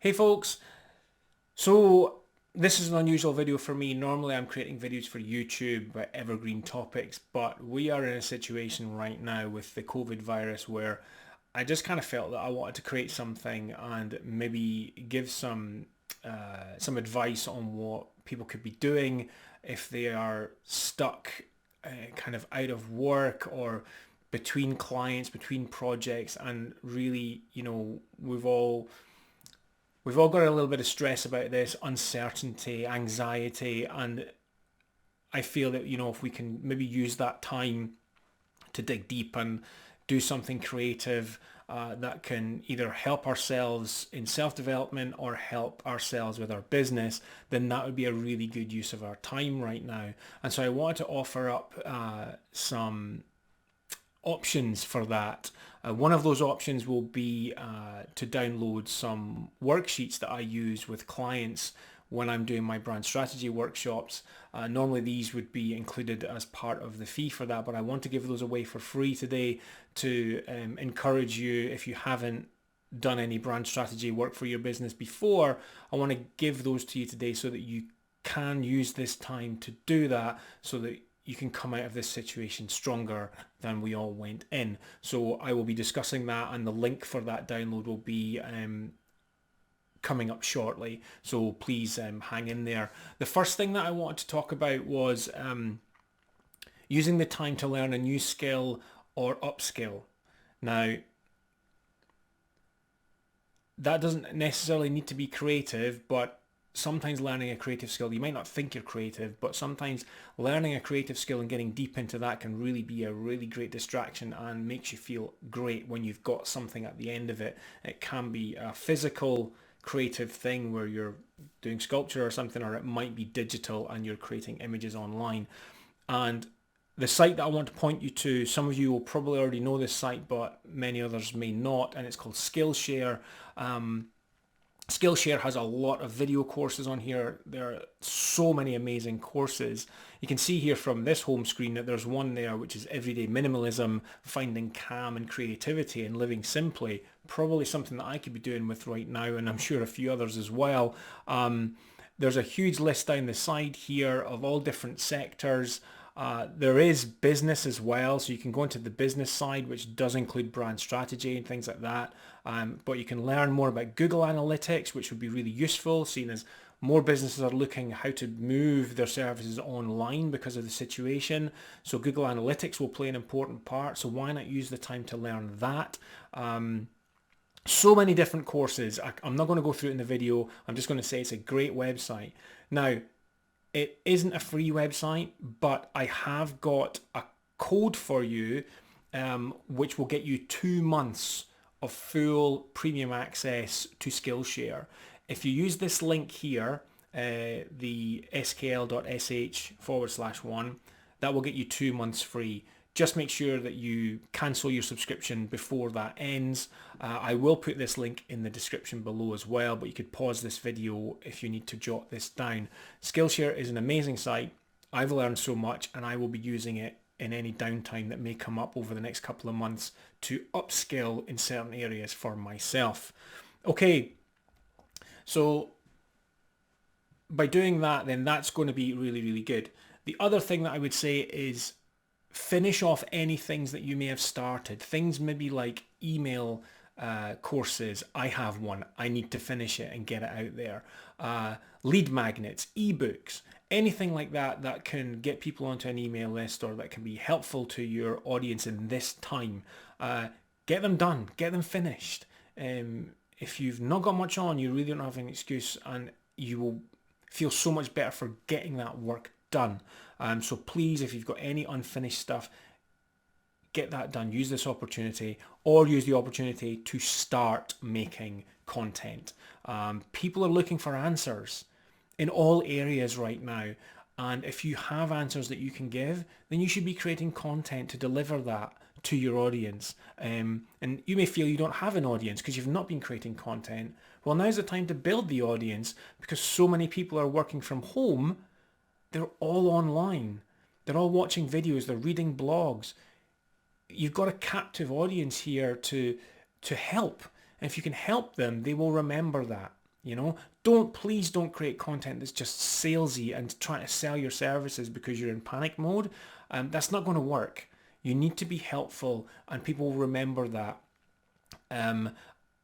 Hey folks, so this is an unusual video for me. Normally I'm creating videos for YouTube about evergreen topics, but we are in a situation right now with the COVID virus where I just kind of felt that I wanted to create something and maybe give some advice on what people could be doing if they are stuck kind of out of work or between clients, between projects, and really, we've all got a little bit of stress about this, uncertainty, anxiety, and I feel that, if we can maybe use that time to dig deep and do something creative that can either help ourselves in self-development or help ourselves with our business, then that would be a really good use of our time right now. And so I wanted to offer up some options for that. One of those options will be to download some worksheets that I use with clients when I'm doing my brand strategy workshops. Normally these would be included as part of the fee for that, but I want to give those away for free today to encourage you. If you haven't done any brand strategy work for your business before, I want to give those to you today so that you can use this time to do that, so that you can come out of this situation stronger than we all went in. So I will be discussing that, and the link for that download will be coming up shortly. So please hang in there. The first thing that I wanted to talk about was using the time to learn a new skill or upskill. Now, that doesn't necessarily need to be creative, but sometimes learning a creative skill, you might not think you're creative, but sometimes learning a creative skill and getting deep into that can really be a really great distraction and makes you feel great when you've got something at the end of it. It can be a physical creative thing where you're doing sculpture or something, or it might be digital and you're creating images online. And the site that I want to point you to, some of you will probably already know this site, but many others may not, and it's called Skillshare. Skillshare has a lot of video courses on here. There are so many amazing courses. You can see here from this home screen that there's one there which is everyday minimalism, finding calm and creativity and living simply. Probably something that I could be doing with right now, and I'm sure a few others as well. There's a huge list down the side here of all different sectors. There is business as well, so you can go into the business side, which does include brand strategy and things like that. But you can learn more about Google Analytics, which would be really useful, seeing as more businesses are looking how to move their services online because of the situation. So Google Analytics will play an important part. So why not use the time to learn that? So many different courses. I'm not going to go through it in the video. I'm just going to say it's a great website. Now, it isn't a free website, but I have got a code for you, which will get you 2 months of full premium access to Skillshare. If you use this link here, the skl.sh/1, that will get you 2 months free. Just make sure that you cancel your subscription before that ends. I will put this link in the description below as well, but you could pause this video if you need to jot this down. Skillshare is an amazing site. I've learned so much, and I will be using it in any downtime that may come up over the next couple of months to upskill in certain areas for myself. Okay, so by doing that, then that's going to be really, really good. The other thing that I would say is finish off any things that you may have started. Things maybe like email courses. I have one. I need to finish it and get it out there. Lead magnets, ebooks, anything like that that can get people onto an email list or that can be helpful to your audience in this time. Get them done. Get them finished. If you've not got much on, you really don't have an excuse, and you will feel so much better for getting that work done. So please, if you've got any unfinished stuff, get that done. Use this opportunity, or use the opportunity to start making content. People are looking for answers in all areas right now. And if you have answers that you can give, then you should be creating content to deliver that to your audience. And you may feel you don't have an audience because you've not been creating content. Well, now's the time to build the audience, because so many people are working from home. They're all online. They're all watching videos. They're reading blogs. You've got a captive audience here to help. And if you can help them, they will remember that. You know, please don't create content that's just salesy and trying to sell your services because you're in panic mode. That's not going to work. You need to be helpful, and people will remember that. Um,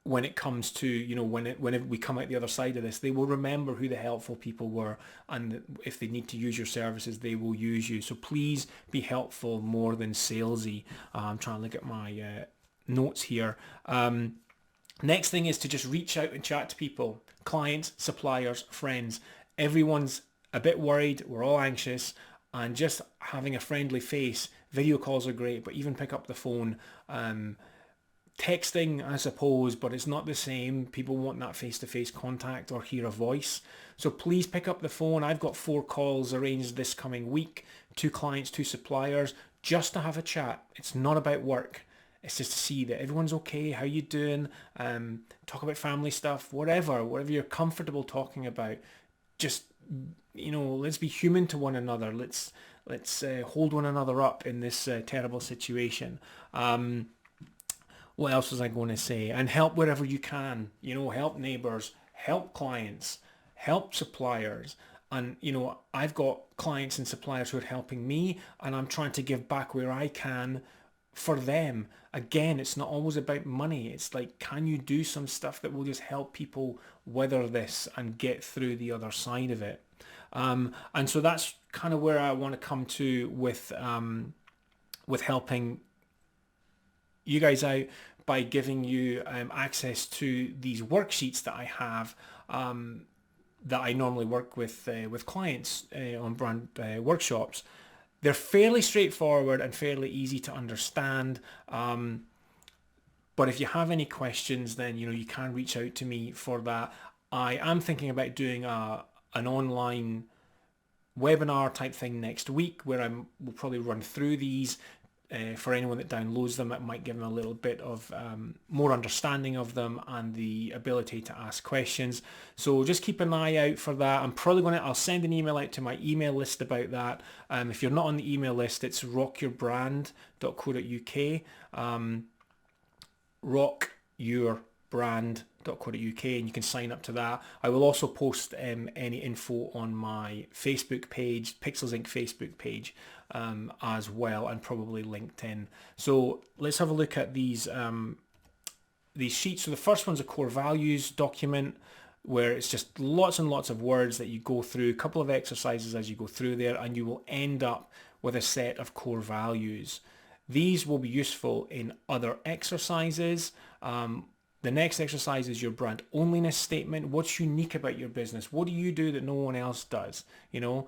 when it comes to, you know, when we come out the other side of this, they will remember who the helpful people were, and if they need to use your services, they will use you. So please be helpful more than salesy. I'm trying to look at my notes here. Next thing is to just reach out and chat to people, clients, suppliers, friends. Everyone's a bit worried. We're all anxious, and just having a friendly face. Video calls are great, but even pick up the phone. Texting, I suppose, but it's not the same. People want that face-to-face contact or hear a voice. So please pick up the phone. I've got 4 calls arranged this coming week, 2 clients, 2 suppliers, just to have a chat. It's not about work. It's just to see that everyone's okay, how you doing, talk about family stuff, whatever you're comfortable talking about. Just, you know, let's be human to one another. Let's hold one another up in this terrible situation. What else was I going to say? And help wherever you can. You know, help neighbors, help clients, help suppliers. And, you know, I've got clients and suppliers who are helping me, and I'm trying to give back where I can for them. Again, it's not always about money. It's like, can you do some stuff that will just help people weather this and get through the other side of it? And so that's kind of where I want to come to with helping you guys out by giving you access to these worksheets that I have, that I normally work with clients on brand workshops. They're fairly straightforward and fairly easy to understand. But if you have any questions, then, you know, you can reach out to me for that. I am thinking about doing an online webinar type thing next week where we'll probably run through these. For anyone that downloads them, it might give them a little bit of more understanding of them and the ability to ask questions. So just keep an eye out for that. I'll send an email out to my email list about that. If you're not on the email list, it's rockyourbrand.co.uk. rockyourbrand.co.uk, and you can sign up to that. I will also post any info on my Facebook page, Pixels Inc. Facebook page, as well, and probably LinkedIn. So let's have a look at these sheets. So the first one's a core values document, where it's just lots and lots of words that you go through, a couple of exercises as you go through there, and you will end up with a set of core values. These will be useful in other exercises. The next exercise is your brand onlyness statement. What's unique about your business? What do you do that no one else does? You know,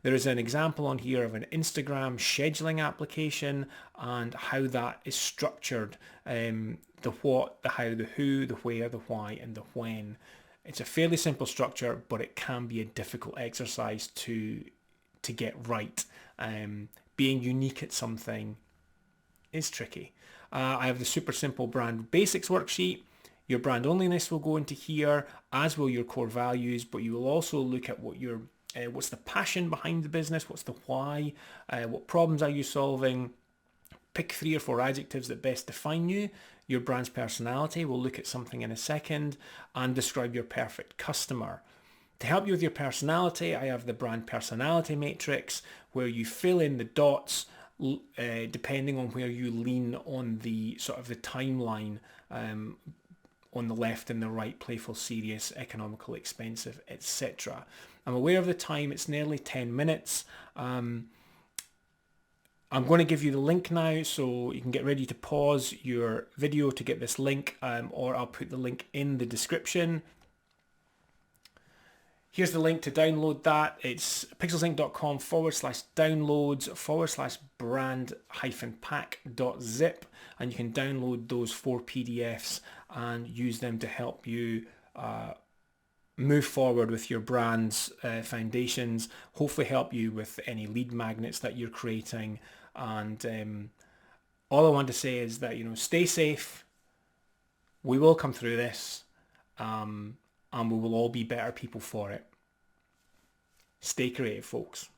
there is an example on here of an Instagram scheduling application and how that is structured. The what, the how, the who, the where, the why, and the when. It's a fairly simple structure, but it can be a difficult exercise to get right. Being unique at something is tricky. I have the super simple brand basics worksheet. Your brand onlyness will go into here, as will your core values, but you will also look at what's the passion behind the business, what's the why, what problems are you solving. Pick 3 or 4 adjectives that best define you. Your brand's personality, we'll look at something in a second, and describe your perfect customer. To help you with your personality, I have the brand personality matrix, where you fill in the dots depending on where you lean on the sort of the timeline, on the left and the right, playful, serious, economical, expensive, etc. I'm aware of the time, it's nearly 10 minutes. I'm going to give you the link now, so you can get ready to pause your video to get this link, or I'll put the link in the description. Here's the link to download that. It's pixelsinc.com/downloads/brand-pack.zip, and you can download those 4 PDFs and use them to help you move forward with your brand's foundations, hopefully help you with any lead magnets that you're creating. And all I want to say is that, you know, stay safe. We will come through this. And we will all be better people for it. Stay creative, folks.